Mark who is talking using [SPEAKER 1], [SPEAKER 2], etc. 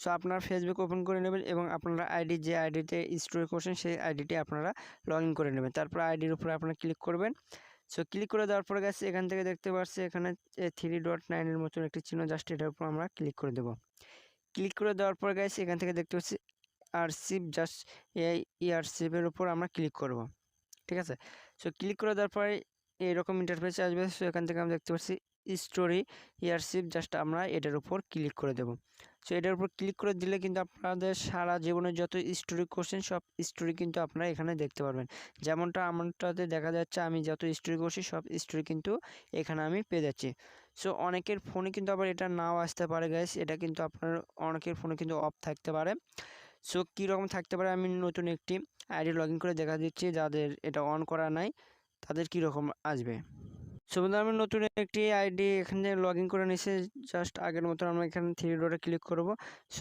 [SPEAKER 1] So আপনারা Facebook open করে নেবেন এবং আপনারা আইডি যে আইডিতে স্টোরি করছেন সেই আইডিটি আপনারা লগ ইন করে নেবেন। তারপর আইডির উপরে আপনারা ক্লিক করবেন। সো ক্লিক করে দেওয়ার পরে গেছে এখান থেকে দেখতে পাচ্ছি এখানে 3.9 মতন একটি চিহ্ন, জাস্ট এটার উপর আমরা ক্লিক করে দেব। ক্লিক করে দেওয়ার পরে গেছে এখান থেকে দেখতে পাচ্ছি আরসিভ, জাস্ট এই আরসিভের উপর আমরা ক্লিক করব। ঠিক আছে, সো ক্লিক করে দেওয়ার পরে এরকম ইন্টারফেস আসবে। সো এখান থেকে আমরা দেখতে পাচ্ছি স্টোরি ইয়ারশিপ, জাস্ট আমরা এটার উপর ক্লিক করে দেব। সো এটার উপর ক্লিক করে দিলে কিন্তু আপনাদের সারা জীবনের যত স্টোরি করছেন সব স্টোরি কিন্তু আপনারা এখানে দেখতে পারবেন। যেমনটা আমারটাতে দেখা যাচ্ছে, আমি যত স্টোরি করছি সব স্টোরি কিন্তু এখানে আমি পেয়ে যাচ্ছি। সো অনেকের ফোনে কিন্তু আবার এটা নাও আসতে পারে গাইস, এটা কিন্তু আপনার অনেকের ফোনে কিন্তু অফ থাকতে পারে। সো কীরকম থাকতে পারে আমি নতুন একটি আইডি লগ ইন করে দেখা দিচ্ছি, যাদের এটা অন করা নাই তাদের কীরকম আসবে। সো বন্ধু আমি নতুন একটি আইডি এখানে লগ ইন করে নিয়েছি, জাস্ট আগের মতো আমরা এখানে 3 ডটে ক্লিক করব।